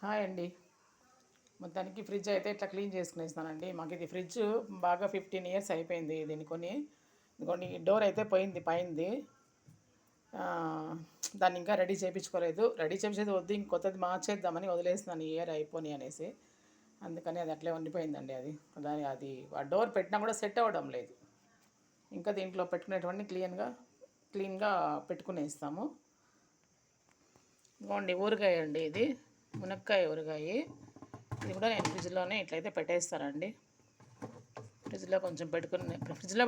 Hi అండి. మొత్తానికి fridge అయితే ఇట్లా క్లీన్ చేసుకునేస్తానండి. మాకు ఇది ఫ్రిడ్జ్ బాగా 15 ఇయర్స్ అయిపోయింది దీన్ని కొని. ఇదిగోండి డోర్ అయితే పోయింది పైంది. దాన్ని ఇంకా రెడీ చేయించుకోలేదు. రెడీ చేయించేది వద్దు, ఇంక కొత్తది మార్చేద్దామని వదిలేస్తున్నాను ఈ ఇయర్ అయిపోయి అనేసి. అందుకని అది అట్లే ఉండిపోయిందండి. అది ఆ డోర్ పెట్టినా కూడా సెట్ అవ్వడం లేదు. ఇంకా దీంట్లో పెట్టుకునేటువంటి క్లీన్గా పెట్టుకునేస్తాము. ఇదిగోండి ఊరగాయ అండి, ఇది మునక్కాయ ఊరగాయ. ఇది కూడా నేను ఫ్రిడ్జ్లోనే ఇట్లయితే పెట్టేస్తానండి. ఫ్రిడ్జ్లో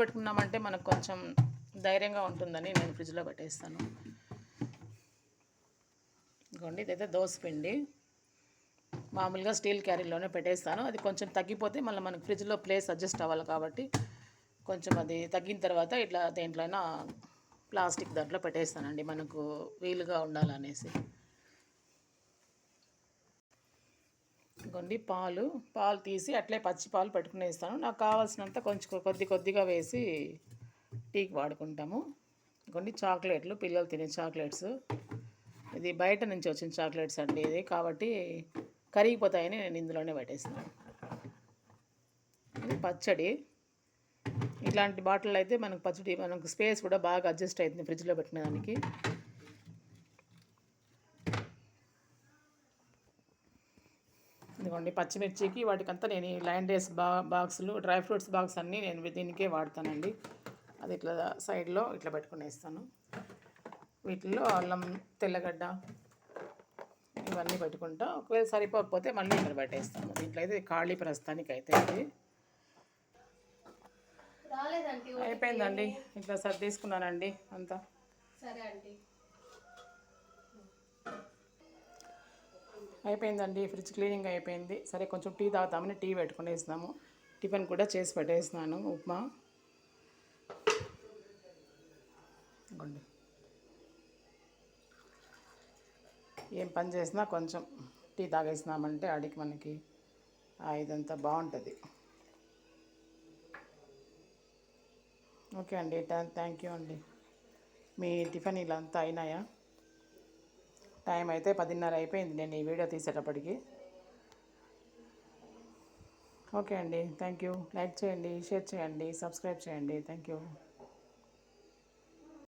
పెట్టుకున్నామంటే మనకు కొంచెం ధైర్యంగా ఉంటుందని నేను ఫ్రిడ్జ్లో పెట్టేస్తాను. ఇదిగోండి ఇదైతే దోసపిండి. మామూలుగా స్టీల్ క్యారీలోనే పెట్టేస్తాను. అది కొంచెం తగ్గిపోతే మళ్ళీ మనకు ఫ్రిడ్జ్లో ప్లేస్ అడ్జస్ట్ అవ్వాలి కాబట్టి కొంచెం అది తగ్గిన తర్వాత ఇట్లా దేంట్లోనైనా ప్లాస్టిక్ దాంట్లో పెట్టేస్తానండి, మనకు వీలుగా ఉండాలనేసి. ఇదిగోండి పాలు తీసి అట్లే పచ్చి పాలు పెట్టుకునేస్తాను. నాకు కావాల్సినంత కొంచెం కొద్దిగా వేసి టీకి వాడుకుంటాము. ఇదిగోండి చాక్లెట్లు, పిల్లలు తినే చాక్లెట్స్. ఇది బయట నుంచి వచ్చిన చాక్లెట్స్ అండి ఇది, కాబట్టి కరిగిపోతాయని నేను ఇందులోనే పెట్టేస్తాను. ఇది పచ్చడి. ఇట్లాంటి బాటిల్ అయితే మనకు స్పేస్ కూడా బాగా అడ్జస్ట్ అవుతుంది ఫ్రిడ్జ్లో పెట్టినదానికి. ఇదిగోండి పచ్చిమిర్చికి వాటికంతా నేను ఈ లైన్ బాక్సులు, డ్రై ఫ్రూట్స్ బాక్స్ అన్నీ నేను దీనికే వాడతానండి. అది ఇట్లా సైడ్లో ఇట్లా పెట్టుకునేస్తాను. వీటిల్లో అల్లం, తెల్లగడ్డ ఇవన్నీ పెట్టుకుంటా. ఒకవేళ సరిపోకపోతే మళ్ళీ ఇక్కడ పెట్టేస్తాను. దీంట్లో అయితే ఖాళీ ప్రస్తుతానికి అయితే ఇది అయిపోయిందండి. ఇట్లా తీసుకున్నానండి అంతా. సరే అండి, అయిపోయిందండి. ఫ్రిడ్జ్ క్లీనింగ్ అయిపోయింది. సరే కొంచెం టీ తాగుతామని టీ పెట్టుకునేసినాము. టిఫిన్ కూడా చేసి పెట్టేసినాను, ఉప్మా. ఇవ్వండి, ఏం పని చేసినా కొంచెం టీ తాగేసినామంటే ఆడికి మనకి ఇదంతా బాగుంటుంది. ఓకే అండి, థ్యాంక్ యూ అండి. మీ టిఫిన్ ఇలా అంతా అయినాయా? టైం అయితే 10:30 అయిపోయింది నేను ఈ వీడియో తీసేటప్పటికి. ఓకే అండి, థ్యాంక్ యూ. లైక్ చేయండి, షేర్ చేయండి, సబ్స్క్రైబ్ చేయండి. Thank you.